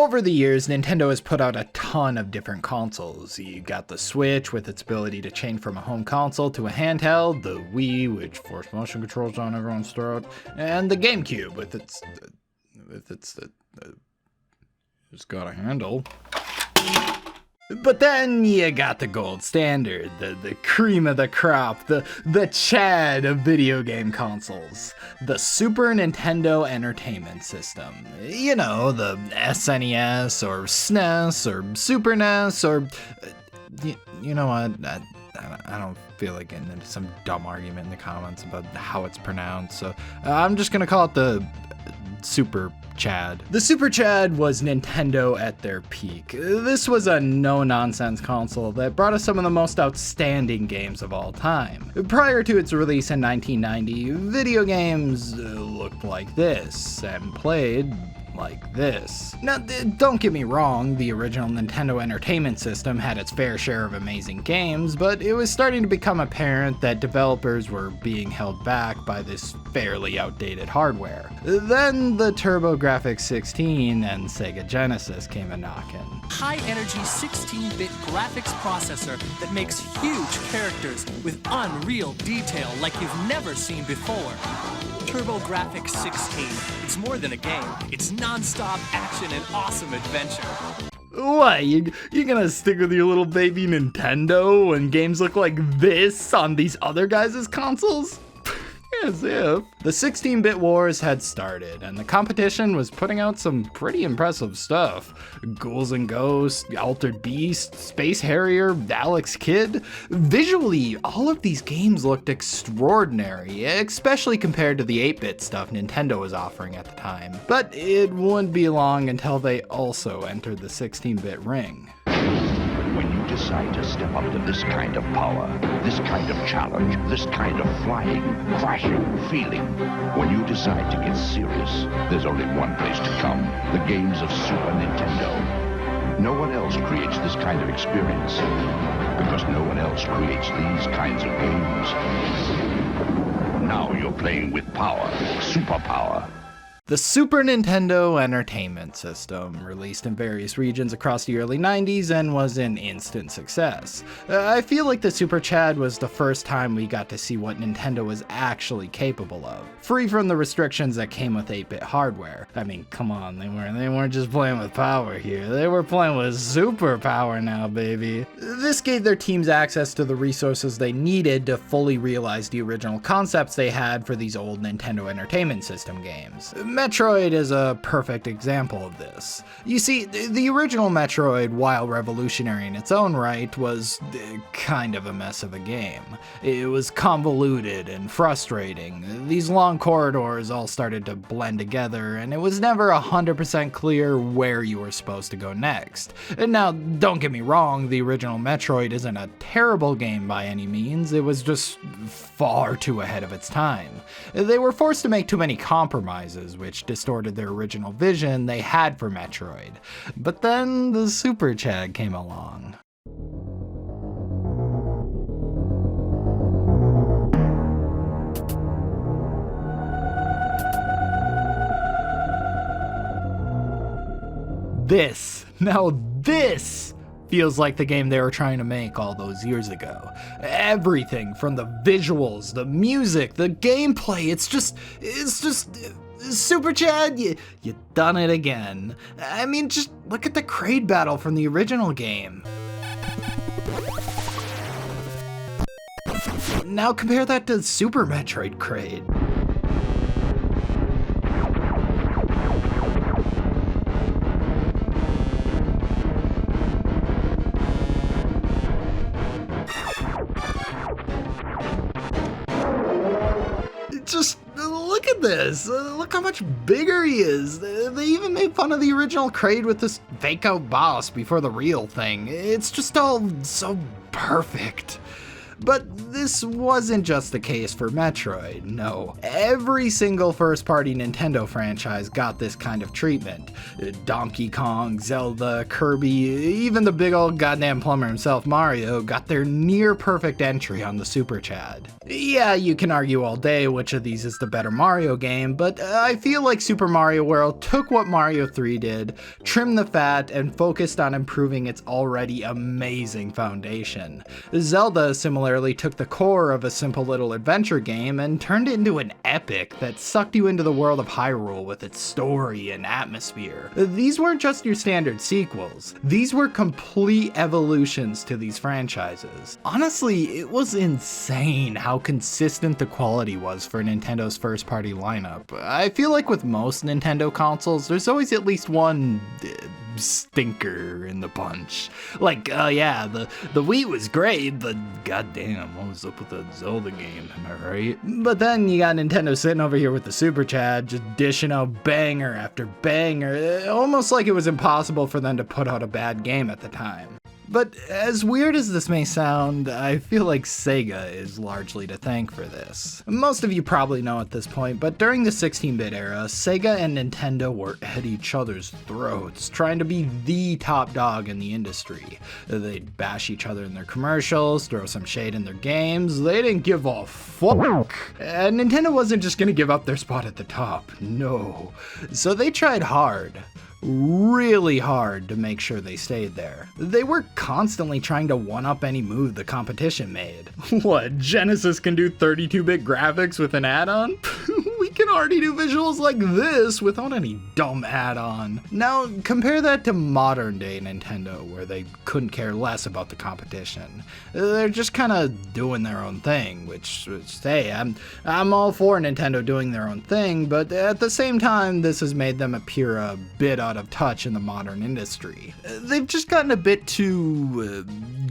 Over the years, Nintendo has put out a ton of different consoles. You got the Switch with its ability to change from a home console to a handheld, the Wii, which forced motion controls down everyone's throat, and the Gamecube with its it's got a handle. But then you got the gold standard, the cream of the crop, the Chad of video game consoles, the Super Nintendo Entertainment System. You know, the SNES or SNES or Super NES or... you know what, I don't feel like getting into some dumb argument in the comments about how it's pronounced, so I'm just gonna call it the Super Chad. The Super Chad was Nintendo at their peak. This was a no-nonsense console that brought us some of the most outstanding games of all time. Prior to its release in 1990, video games looked like this and played like this. Now, don't get me wrong, the original Nintendo Entertainment System had its fair share of amazing games, but it was starting to become apparent that developers were being held back by this fairly outdated hardware. Then the TurboGrafx-16 and Sega Genesis came a-knockin'. High-energy 16-bit graphics processor that makes huge characters with unreal detail like you've never seen before. TurboGrafx-16. It's more than a game. It's non-stop action and awesome adventure. What, you're gonna stick with your little baby Nintendo when games look like this on these other guys' consoles? As if. The 16-bit wars had started, and the competition was putting out some pretty impressive stuff. Ghouls and Ghosts, Altered Beast, Space Harrier, Alex Kidd. Visually, all of these games looked extraordinary, especially compared to the 8-bit stuff Nintendo was offering at the time. But it wouldn't be long until they also entered the 16-bit ring. When you decide to step up to this kind of power, this kind of challenge, this kind of flying, crashing, feeling, when you decide to get serious, there's only one place to come, the games of Super Nintendo. No one else creates this kind of experience, because no one else creates these kinds of games. Now you're playing with power, superpower. The Super Nintendo Entertainment System, released in various regions across the early 90s and was an instant success. I feel like the Super Chad was the first time we got to see what Nintendo was actually capable of, free from the restrictions that came with 8-bit hardware. I mean, come on, they weren't just playing with power here, they were playing with super power now, baby. This gave their teams access to the resources they needed to fully realize the original concepts they had for these old Nintendo Entertainment System games. Metroid is a perfect example of this. You see, the original Metroid, while revolutionary in its own right, was kind of a mess of a game. It was convoluted and frustrating. These long corridors all started to blend together, and it was never 100% clear where you were supposed to go next. And now, don't get me wrong, the original Metroid isn't a terrible game by any means, it was just far too ahead of its time. They were forced to make too many compromises, which distorted their original vision they had for Metroid. But then the Super Chad came along. Now this feels like the game they were trying to make all those years ago. Everything from the visuals, the music, the gameplay, it's just Super Chad, you done it again. I mean, just look at the Kraid battle from the original game. Now compare that to Super Metroid Kraid. Just look at this. Look how much bigger he is. They even made fun of the original Kraid with this fake out boss before the real thing. It's just all so perfect. But this wasn't just the case for Metroid, no. Every single first-party Nintendo franchise got this kind of treatment. Donkey Kong, Zelda, Kirby, even the big old goddamn plumber himself, Mario, got their near-perfect entry on the Super Chad. Yeah, you can argue all day which of these is the better Mario game, but I feel like Super Mario World took what Mario 3 did, trimmed the fat, and focused on improving its already amazing foundation. Zelda similarly took the core of a simple little adventure game and turned it into an epic that sucked you into the world of Hyrule with its story and atmosphere. These weren't just your standard sequels, these were complete evolutions to these franchises. Honestly, it was insane how consistent the quality was for Nintendo's first-party lineup. I feel like with most Nintendo consoles, there's always at least one stinker in the bunch. Like, yeah, the Wii was great, but goddamn, what was up with that Zelda game, am I right? But then you got Nintendo sitting over here with the Super Chad, just dishing out banger after banger, almost like it was impossible for them to put out a bad game at the time. But as weird as this may sound, I feel like Sega is largely to thank for this. Most of you probably know at this point, but during the 16-bit era, Sega and Nintendo were at each other's throats, trying to be the top dog in the industry. They'd bash each other in their commercials, throw some shade in their games, they didn't give a fuck. And Nintendo wasn't just gonna give up their spot at the top, no. So they tried hard. Really hard to make sure they stayed there. They were constantly trying to one-up any move the competition made. What, Genesis can do 32-bit graphics with an add-on? We can already do visuals like this without any dumb add-on. Now, compare that to modern-day Nintendo, where they couldn't care less about the competition. They're just kind of doing their own thing, which hey, I'm all for Nintendo doing their own thing, but at the same time, this has made them appear a bit out of touch in the modern industry. They've just gotten a bit too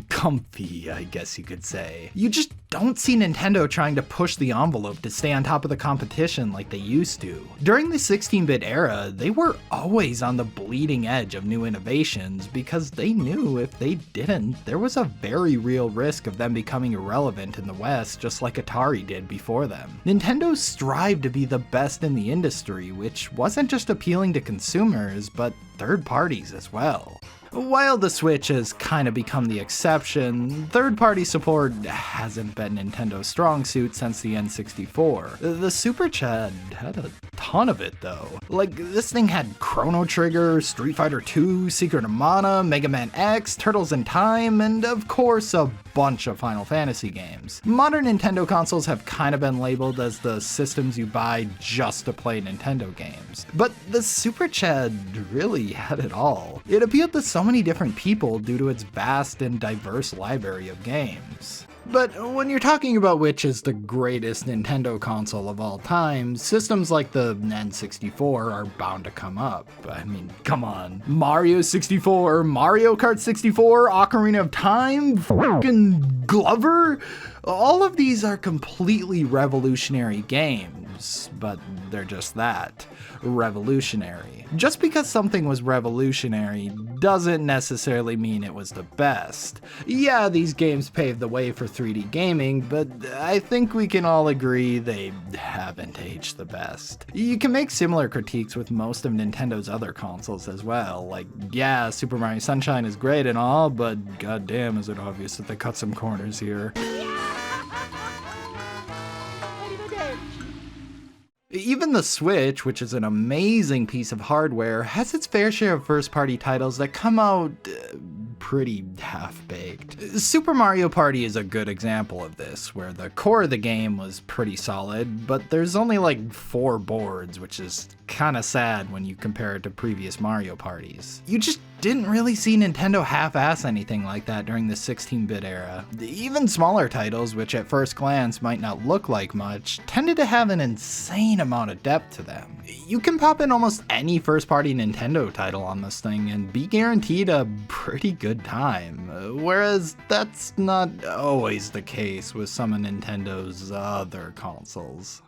comfy, I guess you could say. You just don't see Nintendo trying to push the envelope to stay on top of the competition like they used to. During the 16-bit era, they were always on the bleeding edge of new innovations because they knew if they didn't, there was a very real risk of them becoming irrelevant in the West, just like Atari did before them. Nintendo strived to be the best in the industry, which wasn't just appealing to consumers, but third parties as well. While the Switch has kind of become the exception, third-party support hasn't been Nintendo's strong suit since the N64. The Super Chad had a ton of it though. Like, this thing had Chrono Trigger, Street Fighter 2, Secret of Mana, Mega Man X, Turtles in Time, and of course a bunch of Final Fantasy games. Modern Nintendo consoles have kind of been labeled as the systems you buy just to play Nintendo games. But the Super Chad really had it all. It appealed to so many different people due to its vast and diverse library of games. But when you're talking about which is the greatest Nintendo console of all time, systems like the N64 are bound to come up. I mean, come on. Mario 64, Mario Kart 64, Ocarina of Time, fucking Glover? All of these are completely revolutionary games, but they're just that, revolutionary. Just because something was revolutionary doesn't necessarily mean it was the best. Yeah, these games paved the way for 3D gaming, but I think we can all agree they haven't aged the best. You can make similar critiques with most of Nintendo's other consoles as well. Like, yeah, Super Mario Sunshine is great and all, but goddamn is it obvious that they cut some corners here. Even the Switch, which is an amazing piece of hardware, has its fair share of first-party titles that come out pretty half-baked. Super Mario Party is a good example of this, where the core of the game was pretty solid, but there's only like 4 boards, which is kinda sad when you compare it to previous Mario parties. You just didn't really see Nintendo half-ass anything like that during the 16-bit era. Even smaller titles, which at first glance might not look like much, tended to have an insane amount of depth to them. You can pop in almost any first-party Nintendo title on this thing and be guaranteed a pretty good time, whereas that's not always the case with some of Nintendo's other consoles.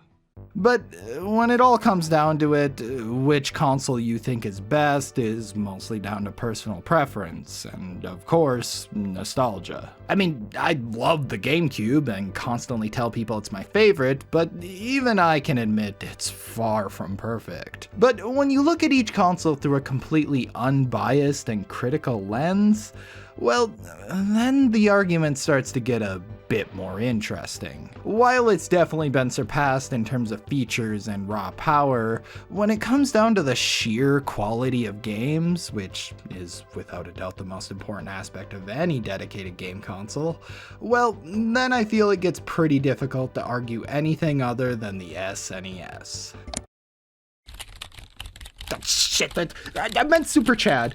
But when it all comes down to it, which console you think is best is mostly down to personal preference, and of course, nostalgia. I mean, I love the Gamecube and constantly tell people it's my favorite, but even I can admit it's far from perfect. But when you look at each console through a completely unbiased and critical lens, well, then the argument starts to get a bit more interesting. While it's definitely been surpassed in terms of features and raw power, when it comes down to the sheer quality of games, which is without a doubt the most important aspect of any dedicated game console, well, then I feel it gets pretty difficult to argue anything other than the SNES. Oh, shit, I meant Super Chad.